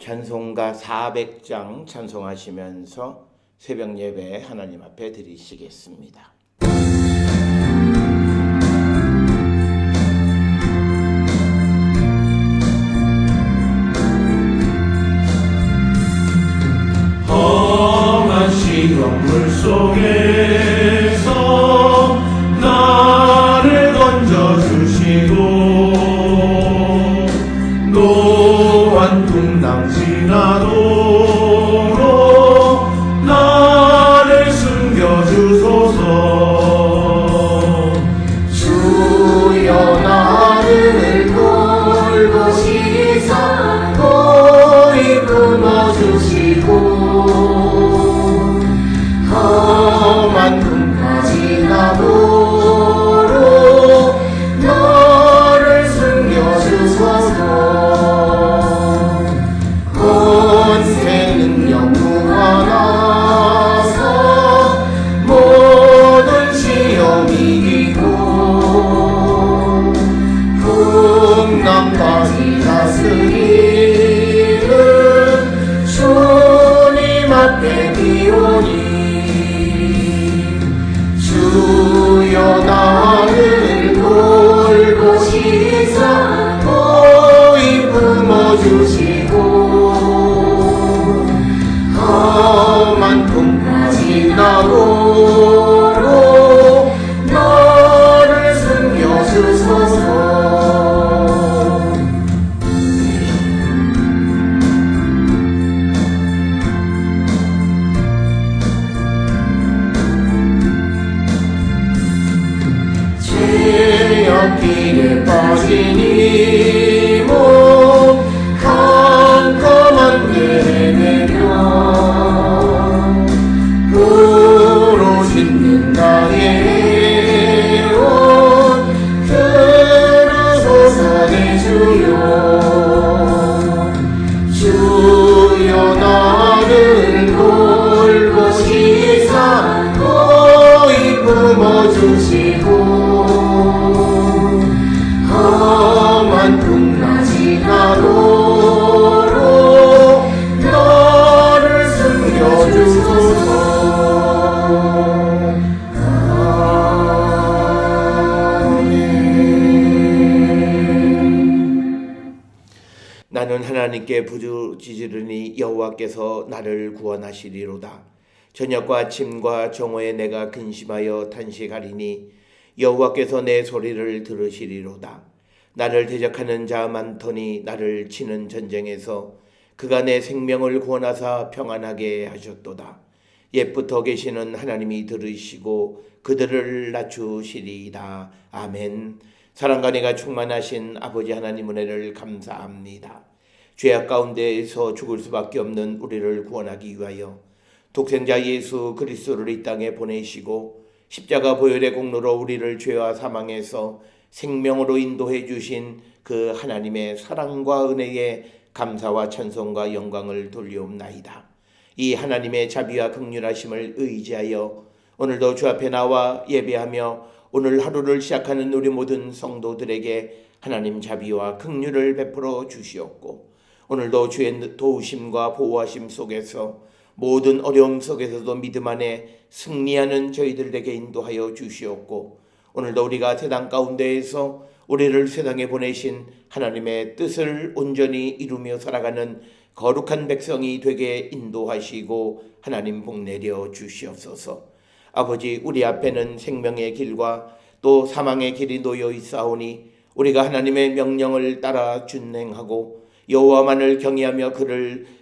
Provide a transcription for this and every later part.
찬송가 400장 찬송하시면서 새벽 예배 하나님 앞에 드리시겠습니다. 험한 시험 물속에서 나를 건져주시고 노한 풍랑 지나도록 나를 숨겨주소서. 주여 나를 돌보시사 고이 품어주시고 험한 품까지 나도록 너를 숨겨주소서. 권세 능력 무한하사 모든 시험 이기고 풍랑까지 다스리는 주님 앞에 비오니 주여 나를 돌보시사 고이 품어주시고 험한 품까지 나도록 너를 숨겨주소서. 죄악길에 빠진 이몸 캄캄한 데 헤매며 부르신 나의 온 들으소서 내 주여. 주여 나를 돌보시사 고이 품어주시고 험한 풍랑 지나도록 너를 숨겨주소서. 나는 하나님께 부르짖으리니 여호와께서 나를 구원하시리로다. 저녁과 아침과 정오에 내가 근심하여 탄식하리니 여호와께서 내 소리를 들으시리로다. 나를 대적하는 자 많더니 나를 치는 전쟁에서 그가 내 생명을 구원하사 평안하게 하셨도다. 옛부터 계시는 하나님이 들으시고 그들을 낮추시리이다. 아멘. 사랑과 은혜가 충만하신 아버지 하나님 은혜를 감사합니다. 죄악 가운데에서 죽을 수밖에 없는 우리를 구원하기 위하여 독생자 예수 그리스도를 이 땅에 보내시고 십자가 보혈의 공로로 우리를 죄와 사망에서 생명으로 인도해 주신 그 하나님의 사랑과 은혜에 감사와 찬송과 영광을 돌리옵나이다. 이 하나님의 자비와 긍휼하심을 의지하여 오늘도 주 앞에 나와 예배하며 오늘 하루를 시작하는 우리 모든 성도들에게 하나님 자비와 긍휼을 베풀어 주시옵고 오늘도 주의 도우심과 보호하심 속에서 모든 어려움 속에서도 믿음 안에 승리하는 저희들에게 인도하여 주시옵고 오늘도 우리가 세상 가운데에서 우리를 세상에 보내신 하나님의 뜻을 온전히 이루며 살아가는 거룩한 백성이 되게 인도하시고 하나님 복 내려 주시옵소서. 아버지, 우리 앞에는 생명의 길과 또 사망의 길이 놓여 있사오니 우리가 하나님의 명령을 따라 준행하고 여호와만을 경외하며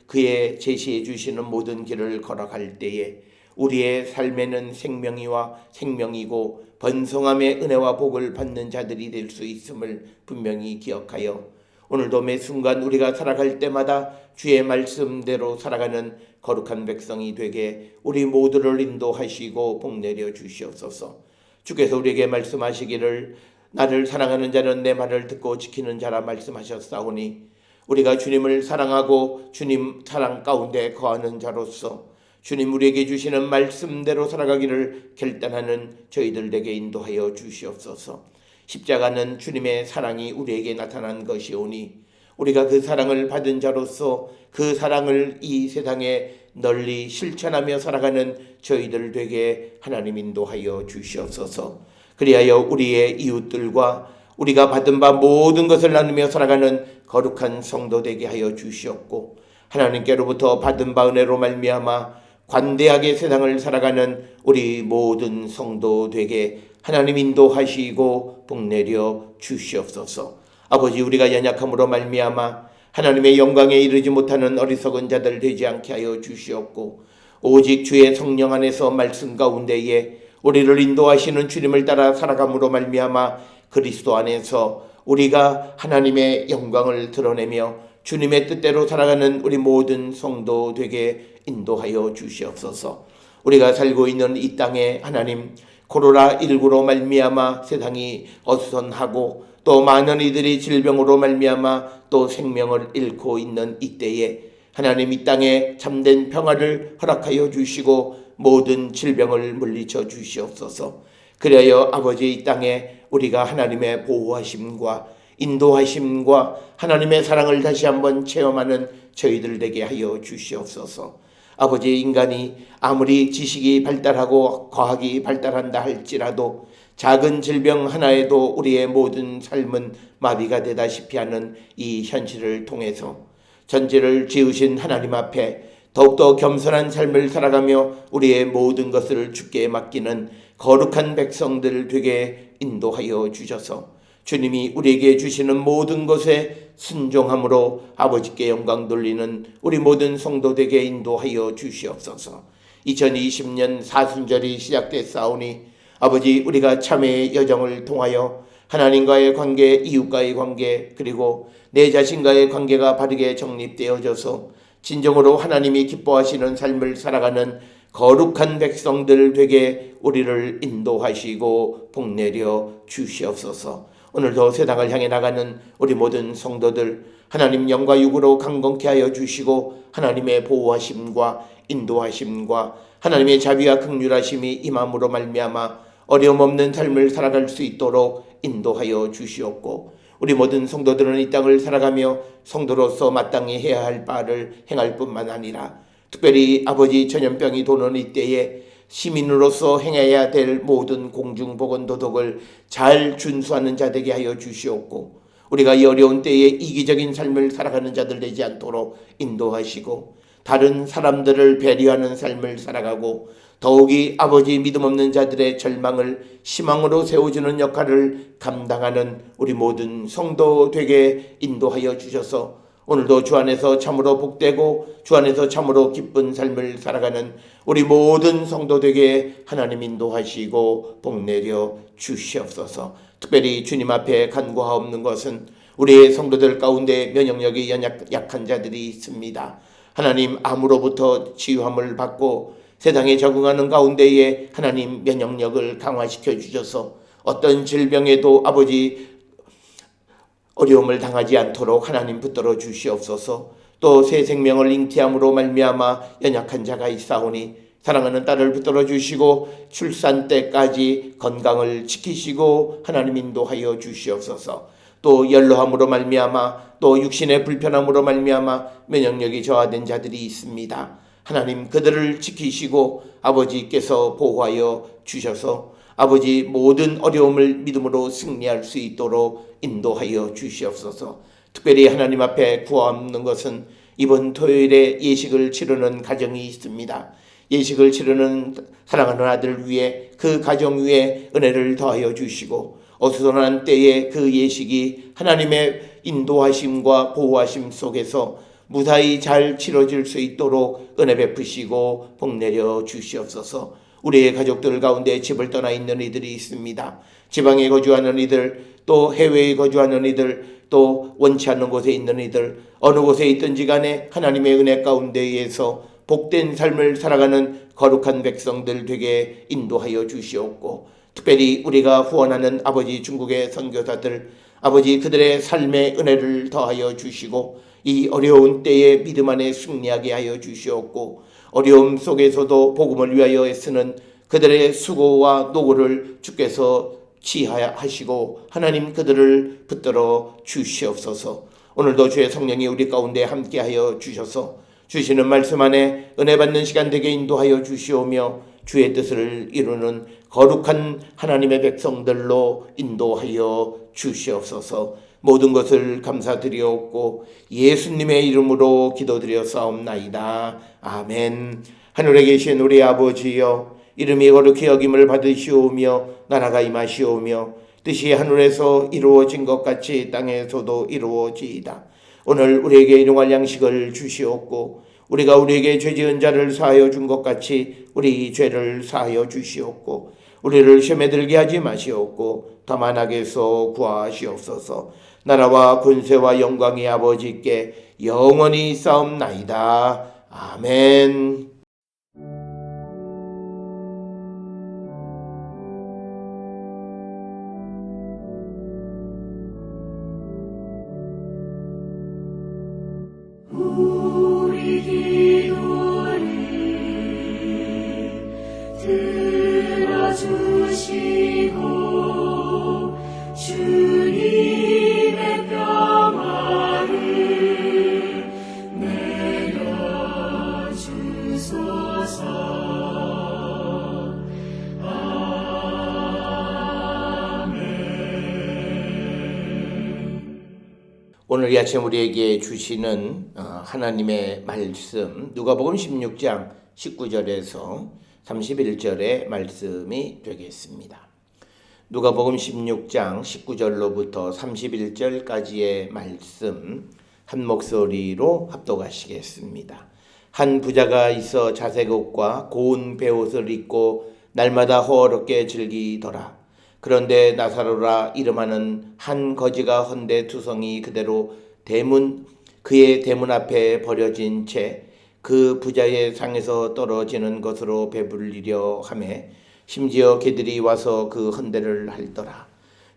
그의 제시해 주시는 모든 길을 걸어갈 때에 우리의 삶에는 생명이고 번성함의 은혜와 복을 받는 자들이 될 수 있음을 분명히 기억하여 오늘도 매 순간 우리가 살아갈 때마다 주의 말씀대로 살아가는 거룩한 백성이 되게 우리 모두를 인도하시고 복 내려 주시옵소서. 주께서 우리에게 말씀하시기를 나를 사랑하는 자는 내 말을 듣고 지키는 자라 말씀하셨사오니 우리가 주님을 사랑하고 주님 사랑 가운데 거하는 자로서 주님 우리에게 주시는 말씀대로 살아가기를 결단하는 저희들에게 인도하여 주시옵소서. 십자가는 주님의 사랑이 우리에게 나타난 것이오니 우리가 그 사랑을 받은 자로서 그 사랑을 이 세상에 널리 실천하며 살아가는 저희들 되게 하나님 인도하여 주시옵소서. 그리하여 우리의 이웃들과 우리가 받은 바 모든 것을 나누며 살아가는 거룩한 성도 되게 하여 주시옵고, 하나님께로부터 받은 바 은혜로 말미암아 관대하게 세상을 살아가는 우리 모든 성도 되게 하나님 인도하시고 복내려 주시옵소서. 아버지, 우리가 연약함으로 말미암아 하나님의 영광에 이르지 못하는 어리석은 자들 되지 않게 하여 주시옵고, 오직 주의 성령 안에서 말씀 가운데에 우리를 인도하시는 주님을 따라 살아감으로 말미암아 그리스도 안에서 우리가 하나님의 영광을 드러내며 주님의 뜻대로 살아가는 우리 모든 성도 되게 인도하여 주시옵소서. 우리가 살고 있는 이 땅에 하나님, 코로나19로 말미암아 세상이 어수선하고 또 많은 이들이 질병으로 말미암아 또 생명을 잃고 있는 이때에 하나님, 이 땅에 참된 평화를 허락하여 주시고 모든 질병을 물리쳐 주시옵소서. 그래야 아버지, 이 땅에 우리가 하나님의 보호하심과 인도하심과 하나님의 사랑을 다시 한번 체험하는 저희들 되게 하여 주시옵소서. 아버지, 인간이 아무리 지식이 발달하고 과학이 발달한다 할지라도 작은 질병 하나에도 우리의 모든 삶은 마비가 되다시피 하는 이 현실을 통해서 전지를 지으신 하나님 앞에 더욱더 겸손한 삶을 살아가며 우리의 모든 것을 주께 맡기는 거룩한 백성들 되게 인도하여 주셔서 주님이 우리에게 주시는 모든 것에 순종함으로 아버지께 영광 돌리는 우리 모든 성도되게 인도하여 주시옵소서. 2020년 사순절이 시작됐사오니 아버지, 우리가 참회의 여정을 통하여 하나님과의 관계, 이웃과의 관계, 그리고 내 자신과의 관계가 바르게 정립되어져서 진정으로 하나님이 기뻐하시는 삶을 살아가는 거룩한 백성들 되게 우리를 인도하시고 복내려 주시옵소서. 오늘도 세상을 향해 나가는 우리 모든 성도들 하나님 영과 육으로 강건케 하여 주시고 하나님의 보호하심과 인도하심과 하나님의 자비와 긍휼하심이 임함으로 말미암아 어려움 없는 삶을 살아갈 수 있도록 인도하여 주시옵고, 우리 모든 성도들은 이 땅을 살아가며 성도로서 마땅히 해야 할 바를 행할 뿐만 아니라 특별히 아버지, 전염병이 도는 이때에 시민으로서 행해야 될 모든 공중보건도덕을 잘 준수하는 자 되게 하여 주시옵고, 우리가 이 어려운 때에 이기적인 삶을 살아가는 자들 되지 않도록 인도하시고 다른 사람들을 배려하는 삶을 살아가고 더욱이 아버지, 믿음 없는 자들의 절망을 희망으로 세워주는 역할을 감당하는 우리 모든 성도 되게 인도하여 주셔서 오늘도 주 안에서 참으로 복되고 주 안에서 참으로 기쁜 삶을 살아가는 우리 모든 성도 되게 하나님 인도하시고 복내려 주시옵소서. 특별히 주님 앞에 간구하옵는 것은 우리의 성도들 가운데 면역력이 약한 자들이 있습니다. 하나님, 암으로부터 치유함을 받고 세상에 적응하는 가운데에 하나님 면역력을 강화시켜 주셔서 어떤 질병에도 아버지 어려움을 당하지 않도록 하나님 붙들어 주시옵소서. 또 새 생명을 잉태함으로 말미암아 연약한 자가 있사오니 사랑하는 딸을 붙들어 주시고 출산 때까지 건강을 지키시고 하나님 인도하여 주시옵소서. 또 연로함으로 말미암아 또 육신의 불편함으로 말미암아 면역력이 저하된 자들이 있습니다. 하나님, 그들을 지키시고 아버지께서 보호하여 주셔서 아버지 모든 어려움을 믿음으로 승리할 수 있도록 인도하여 주시옵소서. 특별히 하나님 앞에 구하옵는 것은 이번 토요일에 예식을 치르는 가정이 있습니다. 예식을 치르는 사랑하는 아들 위에 그 가정 위에 은혜를 더하여 주시고 어수선한 때에 그 예식이 하나님의 인도하심과 보호하심 속에서 무사히 잘 치러질 수 있도록 은혜 베푸시고 복내려 주시옵소서. 우리의 가족들 가운데 집을 떠나 있는 이들이 있습니다. 지방에 거주하는 이들, 또 해외에 거주하는 이들, 또 원치 않는 곳에 있는 이들, 어느 곳에 있든지 간에 하나님의 은혜 가운데에서 복된 삶을 살아가는 거룩한 백성들 되게 인도하여 주시옵고, 특별히 우리가 후원하는 아버지 중국의 선교사들, 아버지 그들의 삶의 은혜를 더하여 주시고 이 어려운 때에 믿음 안에 승리하게 하여 주시옵고, 어려움 속에서도 복음을 위하여 애쓰는 그들의 수고와 노고를 주께서 지하하시고 하나님 그들을 붙들어 주시옵소서. 오늘도 주의 성령이 우리 가운데 함께하여 주셔서 주시는 말씀 안에 은혜 받는 시간 되게 인도하여 주시오며 주의 뜻을 이루는 거룩한 하나님의 백성들로 인도하여 주시옵소서. 모든 것을 감사드리옵고 예수님의 이름으로 기도드렸사옵나이다. 아멘. 하늘에 계신 우리 아버지여, 이름이 거룩히 여김을 받으시오며 나라가 임하시오며 뜻이 하늘에서 이루어진 것 같이 땅에서도 이루어지이다. 오늘 우리에게 일용할 양식을 주시옵고 우리가 우리에게 죄 지은 자를 사하여 준 것 같이 우리 죄를 사하여 주시옵고 우리를 시험에 들게 하지 마시옵고 다만 악에서 구하시옵소서. 나라와 권세와 영광이 아버지께 영원히 싸움나이다. 아멘. 우리 기도를 들어주시고 주님의 평화를 내려주소서. 오늘 이 아침 우리에게 주시는 하나님의 말씀 누가복음 16장 19절에서 31절의 말씀이 되겠습니다. 누가복음 16장 19절로부터 31절까지의 말씀 한 목소리로 합독하시겠습니다. 한 부자가 있어 자색 옷과 고운 베옷을 입고 날마다 호어롭게 즐기더라. 그런데 나사로라 이름하는 한 거지가 헌데 투성이 그대로 그의 대문 앞에 버려진 채 그 부자의 상에서 떨어지는 것으로 배불리려 하매 심지어 개들이 와서 그 헌대를 핥더라.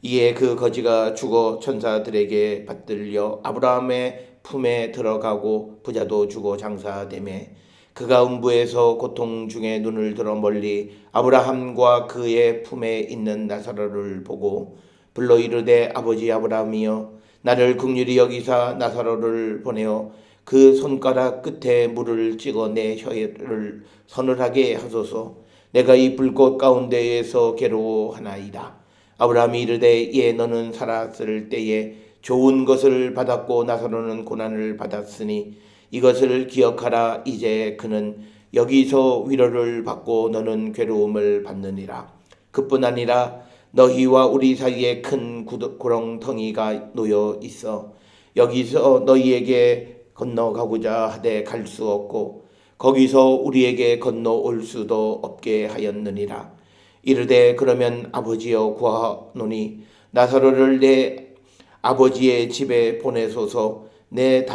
이에 그 거지가 죽어 천사들에게 받들려 아브라함의 품에 들어가고 부자도 죽어 장사되매 그가 음부에서 고통 중에 눈을 들어 멀리 아브라함과 그의 품에 있는 나사로를 보고 불러 이르되 아버지 아브라함이여 나를 긍휼히 여기사 나사로를 보내어 그 손가락 끝에 물을 찍어 내 혀를 서늘하게 하소서. 내가 이 불꽃 가운데에서 괴로워하나이다. 아브라함이 이르되 예 너는 살았을 때에 좋은 것을 받았고 나사로는 고난을 받았으니 이것을 기억하라. 이제 그는 여기서 위로를 받고 너는 괴로움을 받느니라. 그뿐 아니라 너희와 우리 사이에 큰 구렁텅이가 놓여 있어 여기서 너희에게 건너가고자 하되 갈 수 없고 거기서 우리에게 건너올 수도 없게 하였느니라. 이르되 그러면 아버지여 구하노니 나사로를 내 아버지의 집에 보내소서. 내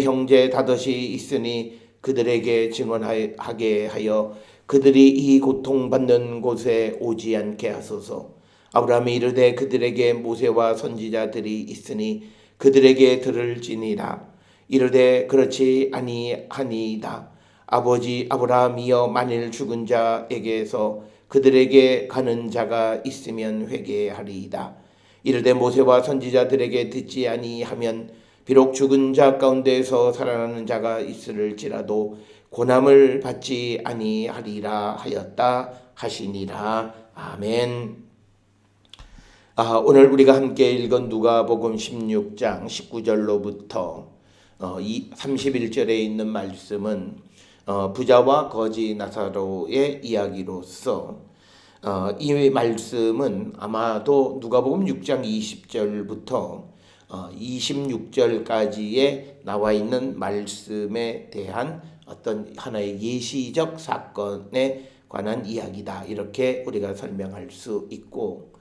형제 다섯이 있으니 그들에게 증언하게 하여 그들이 이 고통받는 곳에 오지 않게 하소서. 아브라함이 이르되 그들에게 모세와 선지자들이 있으니 그들에게 들을지니라. 이르되 그렇지 아니하니이다. 아버지 아브라함이여 만일 죽은 자에게서 그들에게 가는 자가 있으면 회개하리이다. 이르되 모세와 선지자들에게 듣지 아니하면 비록 죽은 자 가운데서 살아나는 자가 있을지라도 고난을 받지 아니하리라 하였다 하시니라. 아멘. 오늘 우리가 함께 읽은 누가복음 16장 19절로부터 31절에 있는 말씀은 부자와 거지 나사로의 이야기로서 이 말씀은 아마도 누가복음 6장 20절부터 26절까지에 나와 있는 말씀에 대한 어떤 하나의 예시적 사건에 관한 이야기다. 이렇게 우리가 설명할 수 있고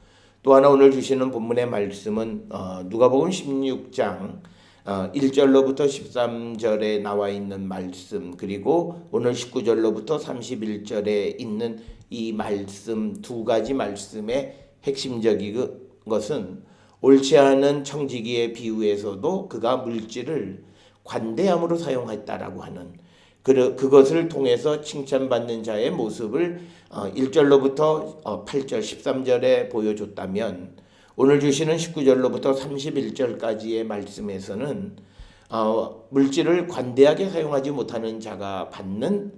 또 하나 오늘 주시는 본문의 말씀은 누가복음 16장 1절로부터 13절에 나와 있는 말씀 그리고 오늘 19절로부터 31절에 있는 이 말씀 두 가지 말씀의 핵심적인 것은 옳지 않은 청지기의 비유에서도 그가 물질을 관대함으로 사용했다라고 하는 그것을 통해서 칭찬받는 자의 모습을 1절로부터 8절 13절에 보여줬다면 오늘 주시는 19절로부터 31절까지의 말씀에서는 물질을 관대하게 사용하지 못하는 자가 받는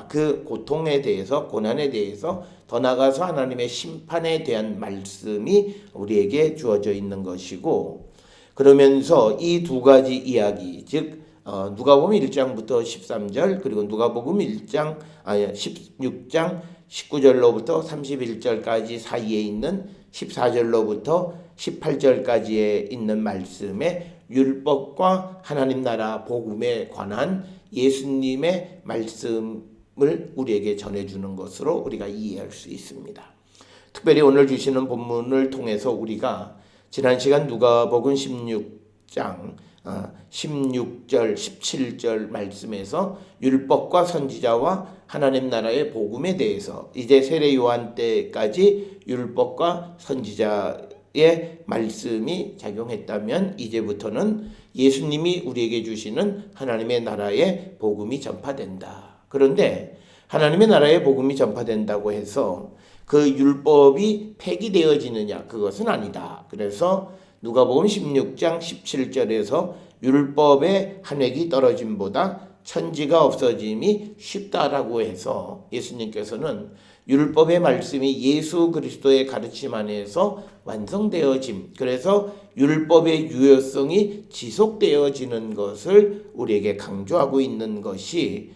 그 고통에 대해서, 고난에 대해서, 더 나아가서 하나님의 심판에 대한 말씀이 우리에게 주어져 있는 것이고, 그러면서 이 두 가지 이야기, 즉 누가복음 1장부터 13절, 그리고 누가복음 16장 19절로부터 31절까지 사이에 있는 14절로부터 18절까지에 있는 말씀에 율법과 하나님 나라 복음에 관한 예수님의 말씀을 우리에게 전해주는 것으로 우리가 이해할 수 있습니다. 특별히 오늘 주시는 본문을 통해서 우리가 지난 시간 누가복음 16장 16절 17절 말씀에서 율법과 선지자와 하나님 나라의 복음에 대해서, 이제 세례 요한 때까지 율법과 선지자의 말씀이 작용했다면 이제부터는 예수님이 우리에게 주시는 하나님의 나라의 복음이 전파된다. 그런데 하나님의 나라의 복음이 전파된다고 해서 그 율법이 폐기되어지느냐? 그것은 아니다. 그래서 누가복음 16장 17절에서 율법의 한 획이 떨어짐보다 천지가 없어짐이 쉽다라고 해서 예수님께서는 율법의 말씀이 예수 그리스도의 가르침 안에서 완성되어짐, 그래서 율법의 유효성이 지속되어지는 것을 우리에게 강조하고 있는 것이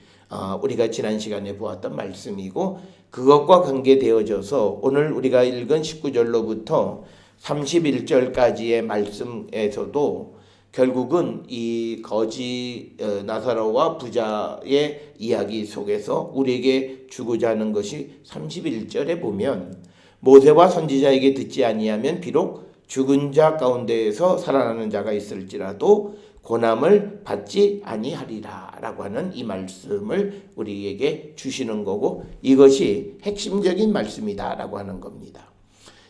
우리가 지난 시간에 보았던 말씀이고, 그것과 관계되어져서 오늘 우리가 읽은 19절로부터 31절까지의 말씀에서도 결국은 이 거지 나사로와 부자의 이야기 속에서 우리에게 주고자 하는 것이 31절에 보면, 모세와 선지자에게 듣지 아니하면 비록 죽은 자 가운데에서 살아나는 자가 있을지라도 고난을 받지 아니하리라 라고 하는 이 말씀을 우리에게 주시는 거고, 이것이 핵심적인 말씀이다 라고 하는 겁니다.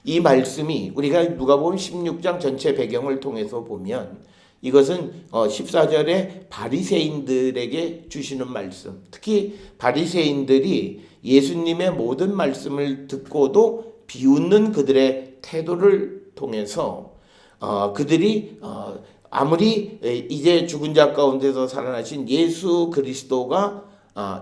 이 말씀이 우리가 누가복음 16장 전체 배경을 통해서 보면 이것은 14절에 바리새인들에게 주시는 말씀, 특히 바리새인들이 예수님의 모든 말씀을 듣고도 비웃는 그들의 태도를 통해서 그들이 아무리 이제 죽은 자 가운데서 살아나신 예수 그리스도가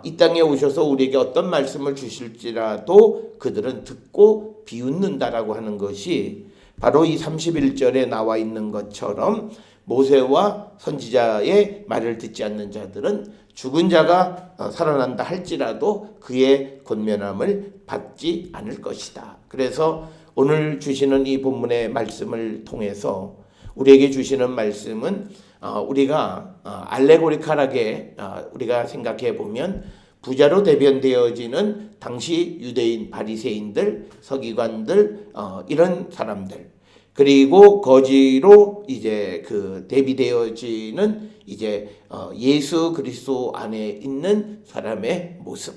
이 땅에 오셔서 우리에게 어떤 말씀을 주실지라도 그들은 듣고 비웃는다라고 하는 것이 바로 이 31절에 나와 있는 것처럼, 모세와 선지자의 말을 듣지 않는 자들은 죽은 자가 살아난다 할지라도 그의 권면함을 받지 않을 것이다. 그래서 오늘 주시는 이 본문의 말씀을 통해서 우리에게 주시는 말씀은 우리가 알레고리컬하게 우리가 생각해 보면 부자로 대변되어지는 당시 유대인 바리새인들, 서기관들, 이런 사람들, 그리고 거지로 이제 그 대비되어지는 이제 예수 그리스도 안에 있는 사람의 모습,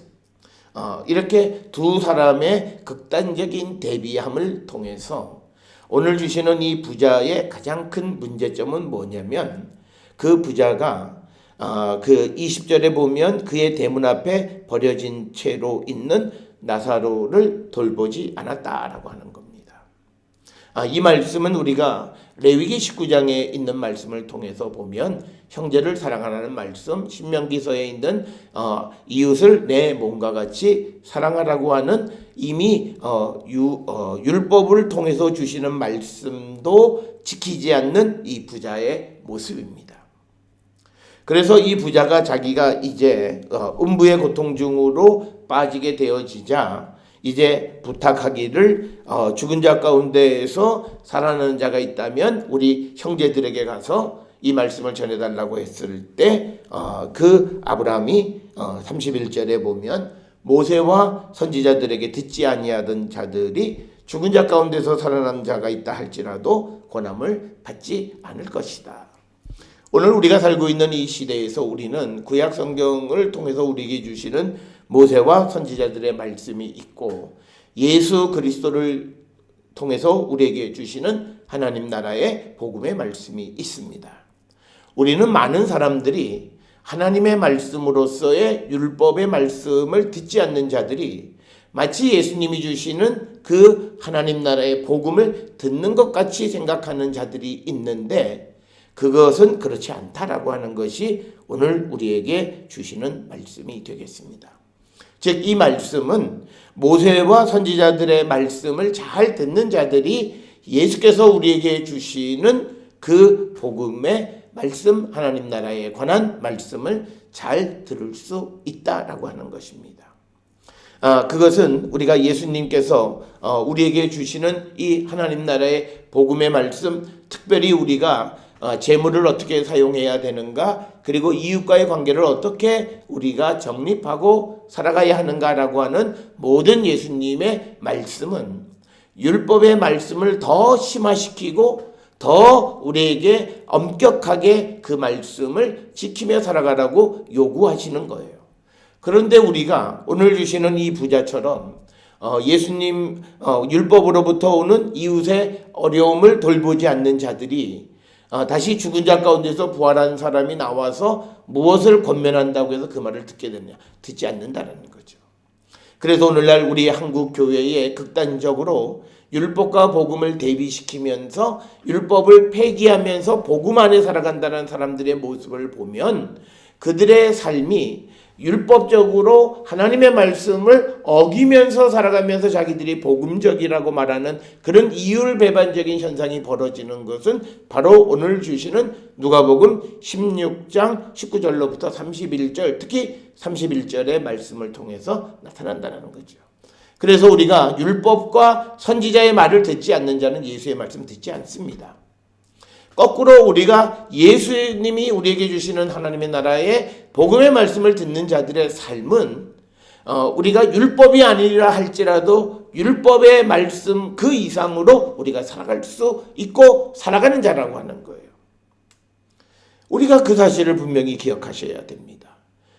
이렇게 두 사람의 극단적인 대비함을 통해서 오늘 주시는 이 부자의 가장 큰 문제점은 뭐냐면, 그 부자가 그 20절에 보면 그의 대문 앞에 버려진 채로 있는 나사로를 돌보지 않았다라고 하는 겁니다. 이 말씀은 우리가 레위기 19장에 있는 말씀을 통해서 보면 형제를 사랑하라는 말씀, 신명기서에 있는 이웃을 내 몸과 같이 사랑하라고 하는 이미 율법을 통해서 주시는 말씀도 지키지 않는 이 부자의 모습입니다. 그래서 이 부자가 자기가 이제 음부의 고통 중으로 빠지게 되어지자 이제 부탁하기를 죽은 자 가운데에서 살아나는 자가 있다면 우리 형제들에게 가서 이 말씀을 전해달라고 했을 때 그 아브라함이 31절에 보면 모세와 선지자들에게 듣지 아니하던 자들이 죽은 자 가운데서 살아난 자가 있다 할지라도 고난을 받지 않을 것이다. 오늘 우리가 살고 있는 이 시대에서 우리는 구약 성경을 통해서 우리에게 주시는 모세와 선지자들의 말씀이 있고, 예수 그리스도를 통해서 우리에게 주시는 하나님 나라의 복음의 말씀이 있습니다. 우리는 많은 사람들이 하나님의 말씀으로서의 율법의 말씀을 듣지 않는 자들이 마치 예수님이 주시는 그 하나님 나라의 복음을 듣는 것 같이 생각하는 자들이 있는데 그것은 그렇지 않다라고 하는 것이 오늘 우리에게 주시는 말씀이 되겠습니다. 즉 이 말씀은 모세와 선지자들의 말씀을 잘 듣는 자들이 예수께서 우리에게 주시는 그 복음의 말씀, 하나님 나라에 관한 말씀을 잘 들을 수 있다라고 하는 것입니다. 그것은 우리가 예수님께서 우리에게 주시는 이 하나님 나라의 복음의 말씀, 특별히 우리가 재물을 어떻게 사용해야 되는가, 그리고 이웃과의 관계를 어떻게 우리가 정립하고 살아가야 하는가라고 하는 모든 예수님의 말씀은 율법의 말씀을 더 심화시키고 더 우리에게 엄격하게 그 말씀을 지키며 살아가라고 요구하시는 거예요. 그런데 우리가 오늘 주시는 이 부자처럼 예수님 율법으로부터 오는 이웃의 어려움을 돌보지 않는 자들이 다시 죽은 자 가운데서 부활한 사람이 나와서 무엇을 권면한다고 해서 그 말을 듣게 되느냐? 듣지 않는다라는 거죠. 그래서 오늘날 우리 한국 교회에 극단적으로 율법과 복음을 대비시키면서 율법을 폐기하면서 복음 안에 살아간다는 사람들의 모습을 보면 그들의 삶이 율법적으로 하나님의 말씀을 어기면서 살아가면서 자기들이 복음적이라고 말하는 그런 이율배반적인 현상이 벌어지는 것은 바로 오늘 주시는 누가복음 16장 19절로부터 31절, 특히 31절의 말씀을 통해서 나타난다는 거죠. 그래서 우리가 율법과 선지자의 말을 듣지 않는 자는 예수의 말씀 듣지 않습니다. 거꾸로 우리가 예수님이 우리에게 주시는 하나님의 나라의 복음의 말씀을 듣는 자들의 삶은 우리가 율법이 아니라 할지라도 율법의 말씀 그 이상으로 우리가 살아갈 수 있고 살아가는 자라고 하는 거예요. 우리가 그 사실을 분명히 기억하셔야 됩니다.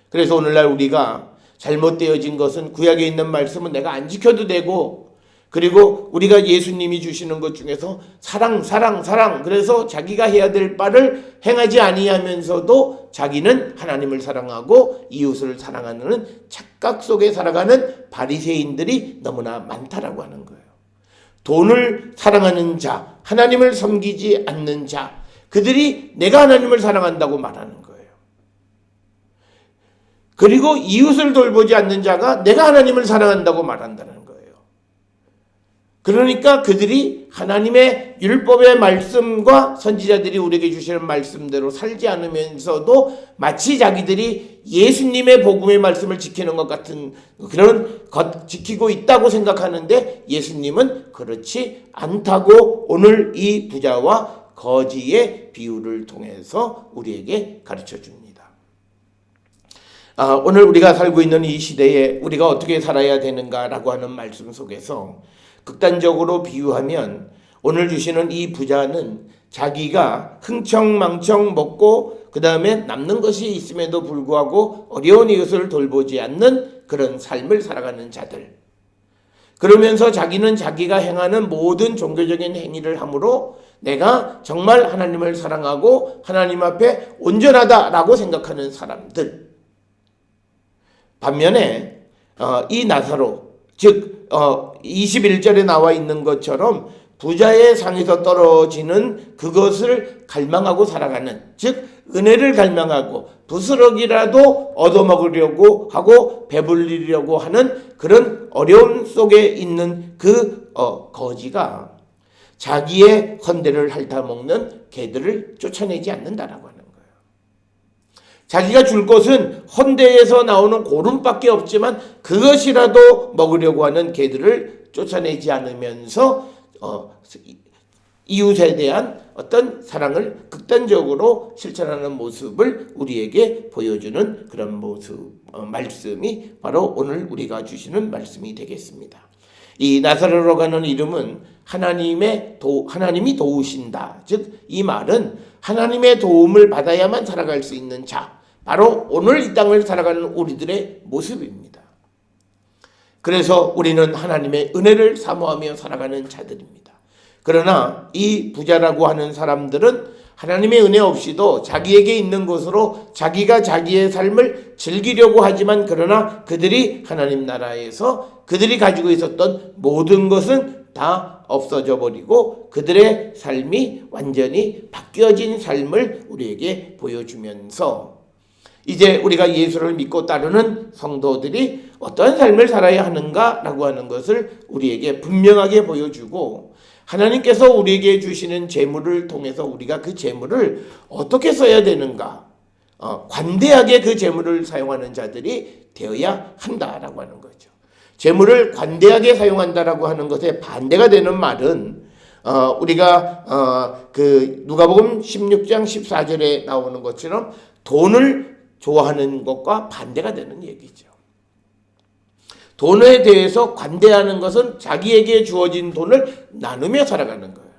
그래서 오늘날 우리가 잘못되어진 것은 구약에 있는 말씀은 내가 안 지켜도 되고, 그리고 우리가 예수님이 주시는 것 중에서 사랑 그래서 자기가 해야 될 바를 행하지 아니하면서도 자기는 하나님을 사랑하고 이웃을 사랑하는 착각 속에 살아가는 바리새인들이 너무나 많다라고 하는 거예요. 돈을 사랑하는 자, 하나님을 섬기지 않는 자, 그들이 내가 하나님을 사랑한다고 말하는 거예요. 그리고 이웃을 돌보지 않는 자가 내가 하나님을 사랑한다고 말한다는 거예요. 그러니까 그들이 하나님의 율법의 말씀과 선지자들이 우리에게 주시는 말씀대로 살지 않으면서도 마치 자기들이 예수님의 복음의 말씀을 지키는 것 같은 그런 것 지키고 있다고 생각하는데 예수님은 그렇지 않다고 오늘 이 부자와 거지의 비유를 통해서 우리에게 가르쳐 줍니다. 오늘 우리가 살고 있는 이 시대에 우리가 어떻게 살아야 되는가라고 하는 말씀 속에서 극단적으로 비유하면 오늘 주시는 이 부자는 자기가 흥청망청 먹고 그 다음에 남는 것이 있음에도 불구하고 어려운 이웃을 돌보지 않는 그런 삶을 살아가는 자들, 그러면서 자기는 자기가 행하는 모든 종교적인 행위를 함으로 내가 정말 하나님을 사랑하고 하나님 앞에 온전하다라고 생각하는 사람들, 반면에 이 나사로, 즉 21절에 나와 있는 것처럼 부자의 상에서 떨어지는 그것을 갈망하고 살아가는, 즉 은혜를 갈망하고 부스러기라도 얻어먹으려고 하고 배불리려고 하는 그런 어려움 속에 있는 그 거지가 자기의 헌대를 핥아먹는 개들을 쫓아내지 않는다라고 하는 거예요. 자기가 줄 것은 헌대에서 나오는 고름밖에 없지만 그것이라도 먹으려고 하는 개들을 쫓아내지 않으면서 이웃에 대한 어떤 사랑을 극단적으로 실천하는 모습을 우리에게 보여주는 그런 모습, 말씀이 바로 오늘 우리가 주시는 말씀이 되겠습니다. 이 나사로라고 하는 이름은 하나님이 도우신다. 즉 이 말은 하나님의 도움을 받아야만 살아갈 수 있는 자, 바로 오늘 이 땅을 살아가는 우리들의 모습입니다. 그래서 우리는 하나님의 은혜를 사모하며 살아가는 자들입니다. 그러나 이 부자라고 하는 사람들은 하나님의 은혜 없이도 자기에게 있는 것으로 자기가 자기의 삶을 즐기려고 하지만 그러나 그들이 하나님 나라에서 그들이 가지고 있었던 모든 것은 다 없어져 버리고 그들의 삶이 완전히 바뀌어진 삶을 우리에게 보여주면서 이제 우리가 예수를 믿고 따르는 성도들이 어떠한 삶을 살아야 하는가라고 하는 것을 우리에게 분명하게 보여주고 하나님께서 우리에게 주시는 재물을 통해서 우리가 그 재물을 어떻게 써야 되는가 관대하게 그 재물을 사용하는 자들이 되어야 한다라고 하는 거죠. 재물을 관대하게 사용한다라고 하는 것에 반대가 되는 말은 우리가 그 누가복음 16장 14절에 나오는 것처럼 돈을 좋아하는 것과 반대가 되는 얘기죠. 돈에 대해서 관대하는 것은 자기에게 주어진 돈을 나누며 살아가는 거예요.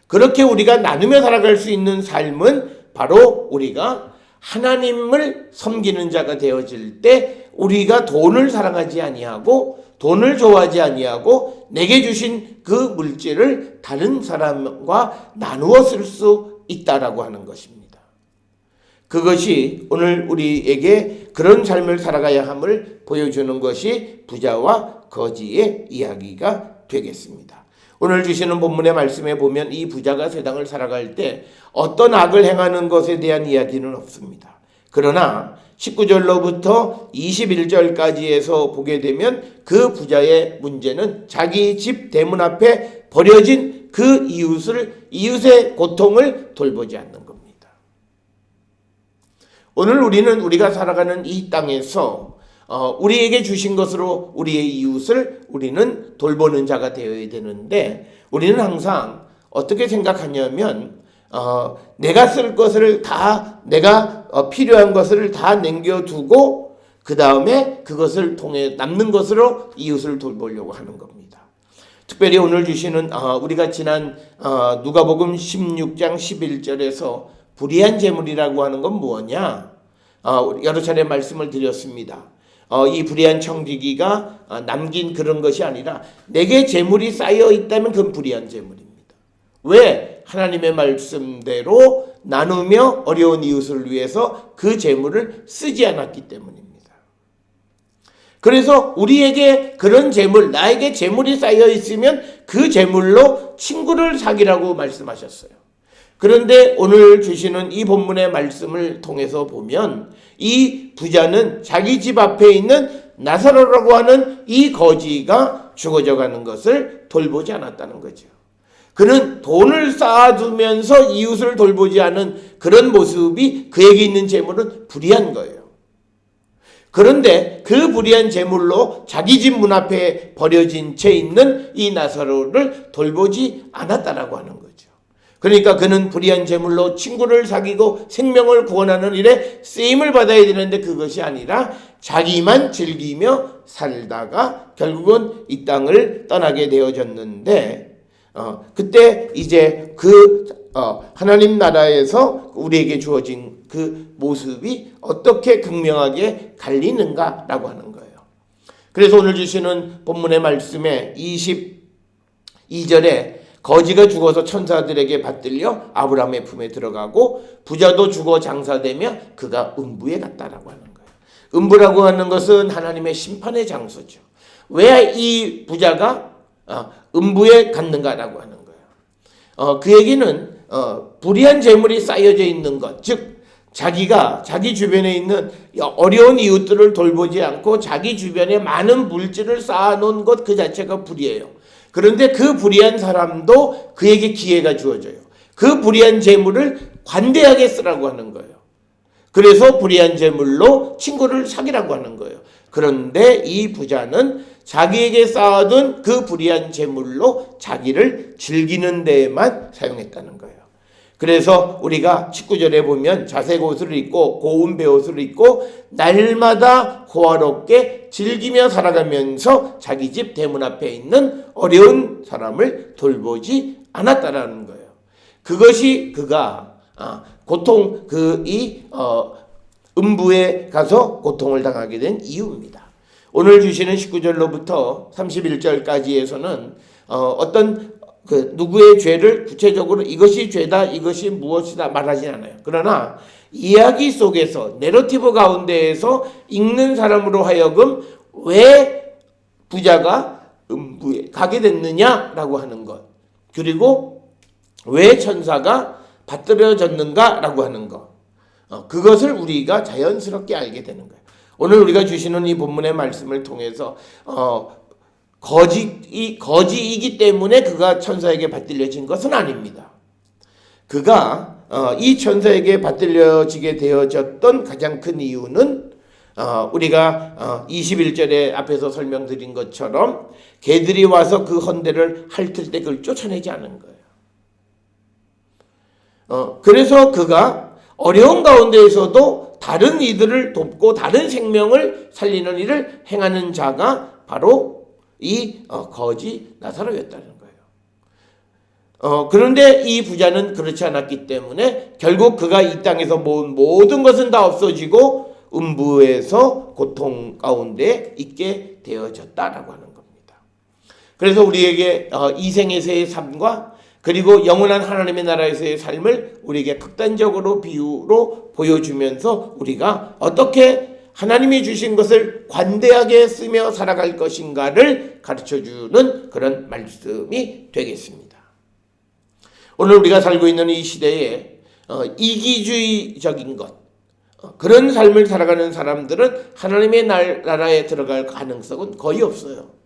그렇게 우리가 나누며 살아갈 수 있는 삶은 바로 우리가 하나님을 섬기는 자가 되어질 때 우리가 돈을 사랑하지 아니하고 돈을 좋아하지 아니하고 내게 주신 그 물질을 다른 사람과 나누어 쓸 수 있다라고 하는 것입니다. 그것이 오늘 우리에게 그런 삶을 살아가야 함을 보여주는 것이 부자와 거지의 이야기가 되겠습니다. 오늘 주시는 본문의 말씀에 보면 이 부자가 세상을 살아갈 때 어떤 악을 행하는 것에 대한 이야기는 없습니다. 그러나 19절로부터 21절까지에서 보게 되면 그 부자의 문제는 자기 집 대문 앞에 버려진 그 이웃의 고통을 돌보지 않는 겁니다. 오늘 우리는 우리가 살아가는 이 땅에서 우리에게 주신 것으로 우리의 이웃을 우리는 돌보는 자가 되어야 되는데 우리는 항상 어떻게 생각하냐면 내가 쓸 것을 다 내가 필요한 것을 다 남겨두고 그 다음에 그것을 통해 남는 것으로 이웃을 돌보려고 하는 겁니다. 특별히 오늘 주시는 우리가 지난 누가복음 16장 11절에서 불의한 재물이라고 하는 건 무엇냐? 여러 차례 말씀을 드렸습니다. 이 불의한 청지기가 남긴 그런 것이 아니라 내게 재물이 쌓여 있다면 그건 불의한 재물입니다. 왜? 하나님의 말씀대로 나누며 어려운 이웃을 위해서 그 재물을 쓰지 않았기 때문입니다. 그래서 우리에게 그런 재물, 나에게 재물이 쌓여 있으면 그 재물로 친구를 사귀라고 말씀하셨어요. 그런데 오늘 주시는 이 본문의 말씀을 통해서 보면 이 부자는 자기 집 앞에 있는 나사로라고 하는 이 거지가 죽어져 가는 것을 돌보지 않았다는 거죠. 그는 돈을 쌓아두면서 이웃을 돌보지 않은 그런 모습이 그에게 있는 재물은 불의한 거예요. 그런데 그 불의한 재물로 자기 집 문 앞에 버려진 채 있는 이 나사로를 돌보지 않았다라고 하는 거죠. 그러니까 그는 불의한 재물로 친구를 사귀고 생명을 구원하는 일에 쓰임을 받아야 되는데 그것이 아니라 자기만 즐기며 살다가 결국은 이 땅을 떠나게 되어졌는데 그때 이제 하나님 나라에서 우리에게 주어진 그 모습이 어떻게 극명하게 갈리는가라고 하는 거예요. 그래서 오늘 주시는 본문의 말씀에 22절에 거지가 죽어서 천사들에게 받들려 아브라함의 품에 들어가고 부자도 죽어 장사되며 그가 음부에 갔다라고 하는 거예요. 음부라고 하는 것은 하나님의 심판의 장소죠. 왜 이 부자가 음부에 갔는가라고 하는 거예요. 그 얘기는 불의한 재물이 쌓여져 있는 것, 즉 자기가 자기 주변에 있는 어려운 이웃들을 돌보지 않고 자기 주변에 많은 물질을 쌓아놓은 것 그 자체가 불의해요. 그런데 그 불의한 사람도 그에게 기회가 주어져요. 그 불의한 재물을 관대하게 쓰라고 하는 거예요. 그래서 불의한 재물로 친구를 사귀라고 하는 거예요. 그런데 이 부자는 자기에게 쌓아둔 그 불의한 재물로 자기를 즐기는 데에만 사용했다는 거예요. 그래서 우리가 19절에 보면 자색 옷을 입고 고운 베옷을 입고 날마다 호화롭게 즐기며 살아가면서 자기 집 대문 앞에 있는 어려운 사람을 돌보지 않았다라는 거예요. 그것이 그가 음부에 가서 고통을 당하게 된 이유입니다. 오늘 주시는 19절로부터 31절까지에서는 어떤 그 누구의 죄를 구체적으로 이것이 죄다, 이것이 무엇이다 말하지 않아요. 그러나 이야기 속에서 내러티브 가운데에서 읽는 사람으로 하여금 왜 부자가 음부에 가게 됐느냐라고 하는 것, 그리고 왜 천사가 받들어졌는가라고 하는 것, 그것을 우리가 자연스럽게 알게 되는 거예요. 오늘 우리가 주시는 이 본문의 말씀을 통해서 거지이기 때문에 그가 천사에게 받들려진 것은 아닙니다. 그가 이 천사에게 받들려지게 되어졌던 가장 큰 이유는 우리가 21절에 앞에서 설명드린 것처럼 개들이 와서 그 헌대를 핥을 때 그걸 쫓아내지 않은 거예요. 그래서 그가 어려운 가운데에서도 다른 이들을 돕고 다른 생명을 살리는 일을 행하는 자가 바로 이 거지 나사로였다는 거예요. 그런데 이 부자는 그렇지 않았기 때문에 결국 그가 이 땅에서 모은 모든 것은 다 없어지고 음부에서 고통 가운데 있게 되어졌다라고 하는 겁니다. 그래서 우리에게 이 생에서의 삶과 그리고 영원한 하나님의 나라에서의 삶을 우리에게 극단적으로 비유로 보여주면서 우리가 어떻게 하나님이 주신 것을 관대하게 쓰며 살아갈 것인가를 가르쳐주는 그런 말씀이 되겠습니다. 오늘 우리가 살고 있는 이 시대에 이기주의적인 것, 그런 삶을 살아가는 사람들은 하나님의 나라에 들어갈 가능성은 거의 없어요.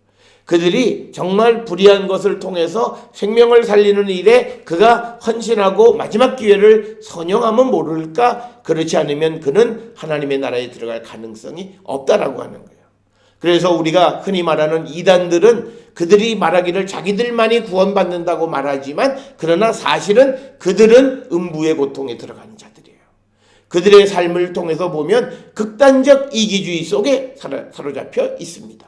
그들이 정말 불의한 것을 통해서 생명을 살리는 일에 그가 헌신하고 마지막 기회를 선영하면 모를까, 그렇지 않으면 그는 하나님의 나라에 들어갈 가능성이 없다라고 하는 거예요. 그래서 우리가 흔히 말하는 이단들은 그들이 말하기를 자기들만이 구원받는다고 말하지만 그러나 사실은 그들은 음부의 고통에 들어가는 자들이에요. 그들의 삶을 통해서 보면 극단적 이기주의 속에 사로잡혀 있습니다.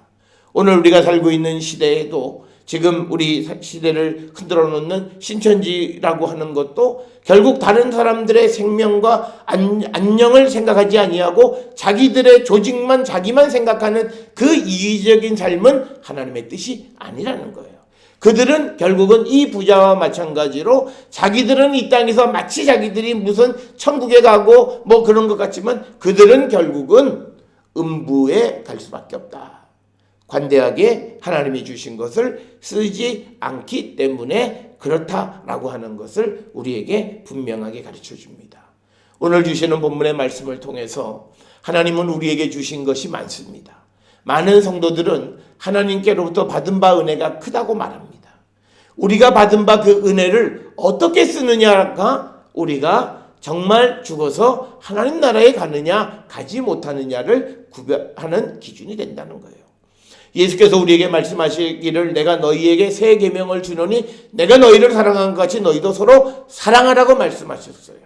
오늘 우리가 살고 있는 시대에도 지금 우리 시대를 흔들어 놓는 신천지라고 하는 것도 결국 다른 사람들의 생명과 안녕을 생각하지 아니하고 자기들의 조직만 자기만 생각하는 그 이기적인 삶은 하나님의 뜻이 아니라는 거예요. 그들은 결국은 이 부자와 마찬가지로 자기들은 이 땅에서 마치 자기들이 무슨 천국에 가고 뭐 그런 것 같지만 그들은 결국은 음부에 갈 수밖에 없다. 관대하게 하나님이 주신 것을 쓰지 않기 때문에 그렇다라고 하는 것을 우리에게 분명하게 가르쳐 줍니다. 오늘 주시는 본문의 말씀을 통해서 하나님은 우리에게 주신 것이 많습니다. 많은 성도들은 하나님께로부터 받은 바 은혜가 크다고 말합니다. 우리가 받은 바 그 은혜를 어떻게 쓰느냐가 우리가 정말 죽어서 하나님 나라에 가느냐 가지 못하느냐를 구별하는 기준이 된다는 거예요. 예수께서 우리에게 말씀하시기를 내가 너희에게 새 계명을 주노니 내가 너희를 사랑한 것 같이 너희도 서로 사랑하라고 말씀하셨어요.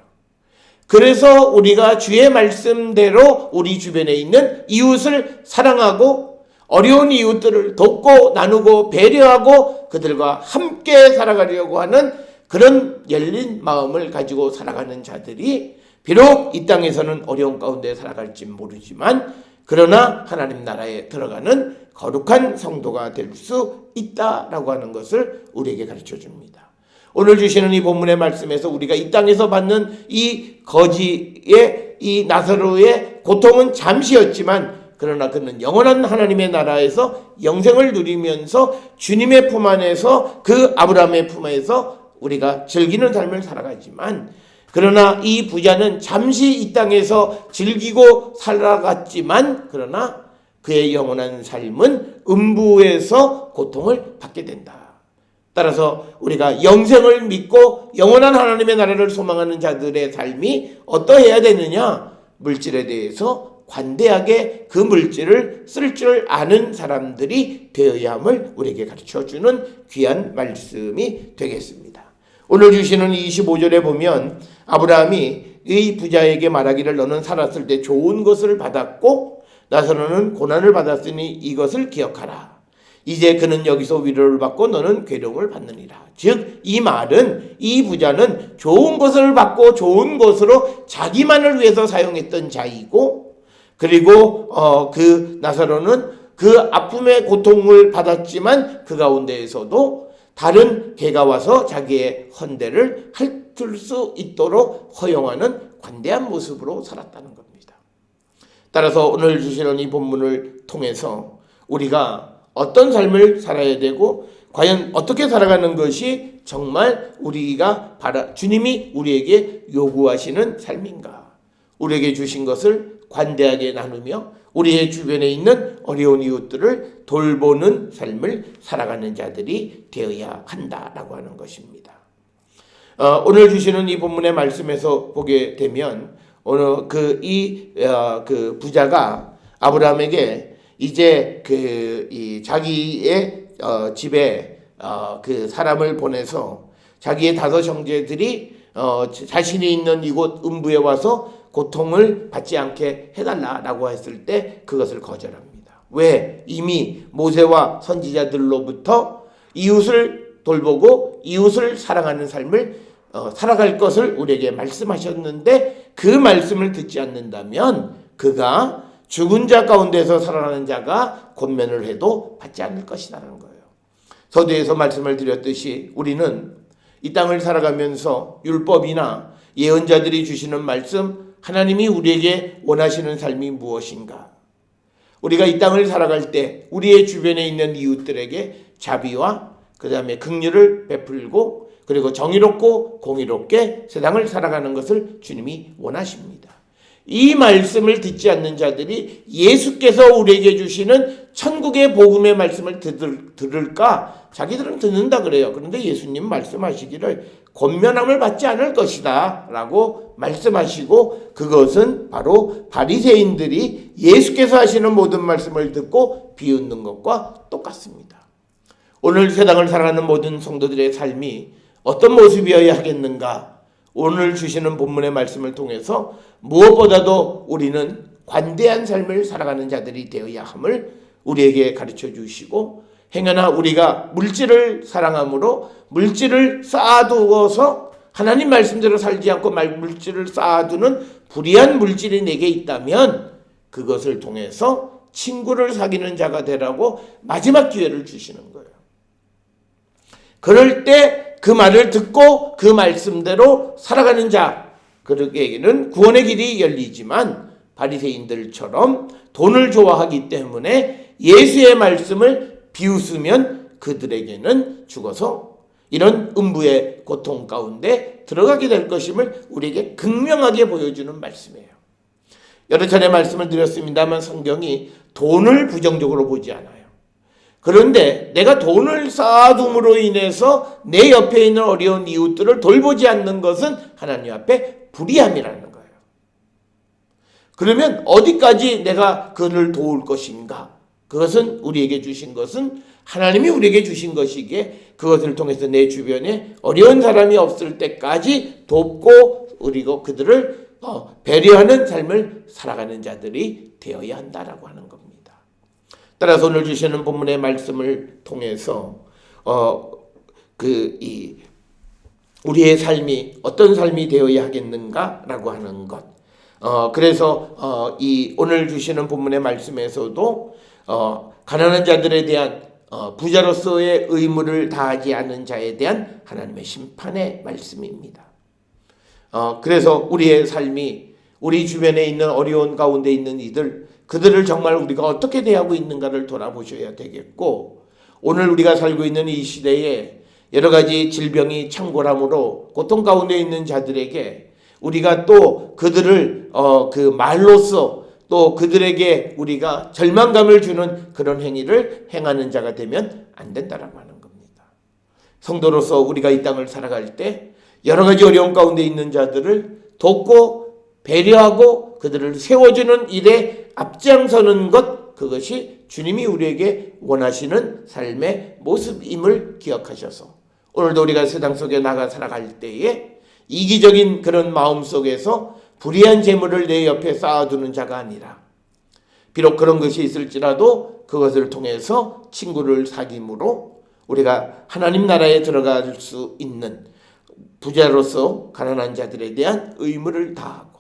그래서 우리가 주의 말씀대로 우리 주변에 있는 이웃을 사랑하고 어려운 이웃들을 돕고 나누고 배려하고 그들과 함께 살아가려고 하는 그런 열린 마음을 가지고 살아가는 자들이 비록 이 땅에서는 어려운 가운데 살아갈지 모르지만 그러나 하나님 나라에 들어가는 거룩한 성도가 될 수 있다라고 하는 것을 우리에게 가르쳐 줍니다. 오늘 주시는 이 본문의 말씀에서 우리가 이 땅에서 받는 이 거지의 이 나사로의 고통은 잠시였지만 그러나 그는 영원한 하나님의 나라에서 영생을 누리면서 주님의 품 안에서 그 아브라함의 품에서 우리가 즐기는 삶을 살아가지만 그러나 이 부자는 잠시 이 땅에서 즐기고 살아갔지만 그러나 그의 영원한 삶은 음부에서 고통을 받게 된다. 따라서 우리가 영생을 믿고 영원한 하나님의 나라를 소망하는 자들의 삶이 어떠해야 되느냐? 물질에 대해서 관대하게 그 물질을 쓸 줄 아는 사람들이 되어야 함을 우리에게 가르쳐주는 귀한 말씀이 되겠습니다. 오늘 주시는 25절에 보면 아브라함이 이 부자에게 말하기를 너는 살았을 때 좋은 것을 받았고 나서는 고난을 받았으니 이것을 기억하라. 이제 그는 여기서 위로를 받고 너는 괴로움을 받느니라. 즉 이 말은 이 부자는 좋은 것을 받고 좋은 것으로 자기만을 위해서 사용했던 자이고 그리고 그 나사로는 그 아픔의 고통을 받았지만 그 가운데에서도 다른 개가 와서 자기의 헌대를 핥을 수 있도록 허용하는 관대한 모습으로 살았다는 겁니다. 따라서 오늘 주시는 이 본문을 통해서 우리가 어떤 삶을 살아야 되고 과연 어떻게 살아가는 것이 정말 우리가 주님이 우리에게 요구하시는 삶인가? 우리에게 주신 것을 관대하게 나누며 우리의 주변에 있는 어려운 이웃들을 돌보는 삶을 살아가는 자들이 되어야 한다라고 하는 것입니다. 오늘 주시는 이 본문의 말씀에서 보게 되면 오늘 그 부자가 아브라함에게 이제 자기의 집에 그 사람을 보내서 자기의 5 형제들이 자신이 있는 이곳 음부에 와서 고통을 받지 않게 해달라라고 했을 때 그것을 거절합니다. 왜? 이미 모세와 선지자들로부터 이웃을 돌보고 이웃을 사랑하는 삶을 살아갈 것을 우리에게 말씀하셨는데 그 말씀을 듣지 않는다면 그가 죽은 자 가운데서 살아나는 자가 권면을 해도 받지 않을 것이라는 거예요. 서두에서 말씀을 드렸듯이 우리는 이 땅을 살아가면서 율법이나 예언자들이 주시는 말씀, 하나님이 우리에게 원하시는 삶이 무엇인가? 우리가 이 땅을 살아갈 때 우리의 주변에 있는 이웃들에게 자비와 그 다음에 긍휼을 베풀고 그리고 정의롭고 공의롭게 세상을 살아가는 것을 주님이 원하십니다. 이 말씀을 듣지 않는 자들이 예수께서 우리에게 주시는 천국의 복음의 말씀을 들을까? 자기들은 듣는다 그래요. 그런데 예수님 말씀하시기를 권면함을 받지 않을 것이다 라고 말씀하시고 그것은 바로 바리새인들이 예수께서 하시는 모든 말씀을 듣고 비웃는 것과 똑같습니다. 오늘 세상을 살아가는 모든 성도들의 삶이 어떤 모습이어야 하겠는가? 오늘 주시는 본문의 말씀을 통해서 무엇보다도 우리는 관대한 삶을 살아가는 자들이 되어야 함을 우리에게 가르쳐 주시고 행여나 우리가 물질을 사랑함으로 물질을 쌓아두어서 하나님 말씀대로 살지 않고 물질을 쌓아두는 불의한 물질이 내게 있다면 그것을 통해서 친구를 사귀는 자가 되라고 마지막 기회를 주시는 거예요. 그럴 때 그 말을 듣고 그 말씀대로 살아가는 자 그에게는 구원의 길이 열리지만 바리새인들처럼 돈을 좋아하기 때문에 예수의 말씀을 비웃으면 그들에게는 죽어서 이런 음부의 고통 가운데 들어가게 될 것임을 우리에게 극명하게 보여주는 말씀이에요. 여러 차례 말씀을 드렸습니다만 성경이 돈을 부정적으로 보지 않아요. 그런데 내가 돈을 쌓아둠으로 인해서 내 옆에 있는 어려운 이웃들을 돌보지 않는 것은 하나님 앞에 불의함이라는 거예요. 그러면 어디까지 내가 그를 도울 것인가? 그것은 우리에게 주신 것은 하나님이 우리에게 주신 것이기에 그것을 통해서 내 주변에 어려운 사람이 없을 때까지 돕고 그리고 그들을 배려하는 삶을 살아가는 자들이 되어야 한다라고 하는 겁니다. 따라서 오늘 주시는 본문의 말씀을 통해서 우리의 삶이 어떤 삶이 되어야 하겠는가라고 하는 것. 그래서 이 오늘 주시는 본문의 말씀에서도 가난한 자들에 대한 부자로서의 의무를 다하지 않은 자에 대한 하나님의 심판의 말씀입니다. 그래서 우리의 삶이 우리 주변에 있는 어려운 가운데 있는 그들을 정말 우리가 어떻게 대하고 있는가를 돌아보셔야 되겠고 오늘 우리가 살고 있는 이 시대에 여러 가지 질병이 창궐함으로 고통 가운데 있는 자들에게 우리가 또 그들을 그 말로써 또 그들에게 우리가 절망감을 주는 그런 행위를 행하는 자가 되면 안 된다라고 하는 겁니다. 성도로서 우리가 이 땅을 살아갈 때 여러 가지 어려움 가운데 있는 자들을 돕고 배려하고 그들을 세워주는 일에 앞장서는 것 그것이 주님이 우리에게 원하시는 삶의 모습임을 기억하셔서 오늘도 우리가 세상 속에 나가 살아갈 때에 이기적인 그런 마음 속에서 불의한 재물을 내 옆에 쌓아두는 자가 아니라 비록 그런 것이 있을지라도 그것을 통해서 친구를 사귐으로 우리가 하나님 나라에 들어갈 수 있는 부자로서 가난한 자들에 대한 의무를 다하고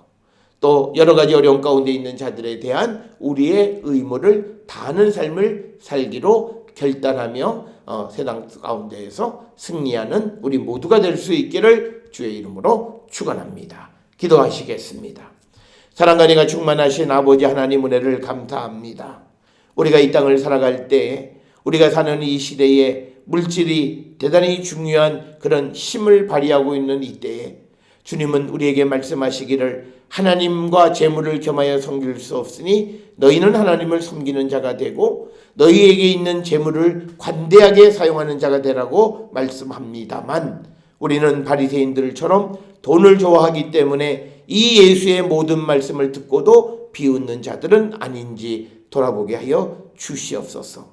또 여러 가지 어려움 가운데 있는 자들에 대한 우리의 의무를 다하는 삶을 살기로 결단하며 세상 가운데에서 승리하는 우리 모두가 될 수 있기를 주의 이름으로 축원합니다. 기도하시겠습니다. 사랑과 은혜가 충만하신 아버지 하나님 은혜를 감사합니다. 우리가 이 땅을 살아갈 때 우리가 사는 이 시대에 물질이 대단히 중요한 그런 힘을 발휘하고 있는 이때에 주님은 우리에게 말씀하시기를 하나님과 재물을 겸하여 섬길 수 없으니 너희는 하나님을 섬기는 자가 되고 너희에게 있는 재물을 관대하게 사용하는 자가 되라고 말씀합니다만 우리는 바리새인들처럼 돈을 좋아하기 때문에 이 예수의 모든 말씀을 듣고도 비웃는 자들은 아닌지 돌아보게 하여 주시옵소서.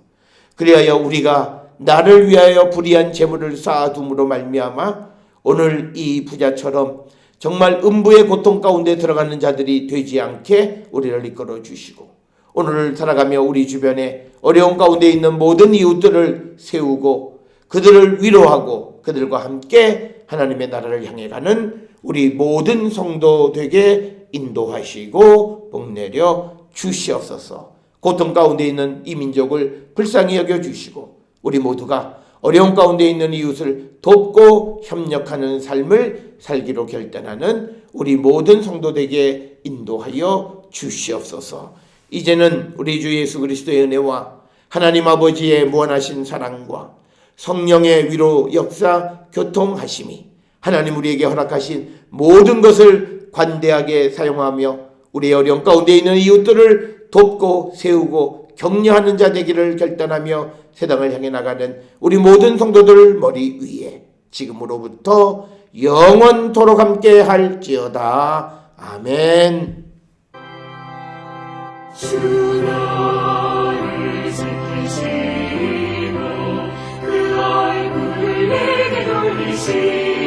그리하여 우리가 나를 위하여 불의한 재물을 쌓아둠으로 말미암아 오늘 이 부자처럼 정말 음부의 고통 가운데 들어가는 자들이 되지 않게 우리를 이끌어 주시고 오늘을 살아가며 우리 주변에 어려운 가운데 있는 모든 이웃들을 세우고 그들을 위로하고 그들과 함께 하나님의 나라를 향해 가는 우리 모든 성도 되게 인도하시고 복내려 주시옵소서. 고통 가운데 있는 이 민족을 불쌍히 여겨주시고 우리 모두가 어려운 가운데 있는 이웃을 돕고 협력하는 삶을 살기로 결단하는 우리 모든 성도되게 인도하여 주시옵소서. 이제는 우리 주 예수 그리스도의 은혜와 하나님 아버지의 무한하신 사랑과 성령의 위로 역사 교통하심이 하나님 우리에게 허락하신 모든 것을 관대하게 사용하며 우리의 어려운 가운데 있는 이웃들을 돕고 세우고 격려하는 자 되기를 결단하며 세상을 향해 나가는 우리 모든 성도들 머리 위에 지금으로부터 영원토록 함께 할지어다. 아멘. 주 너를 지키시고 그 얼굴을 내게 돌리시고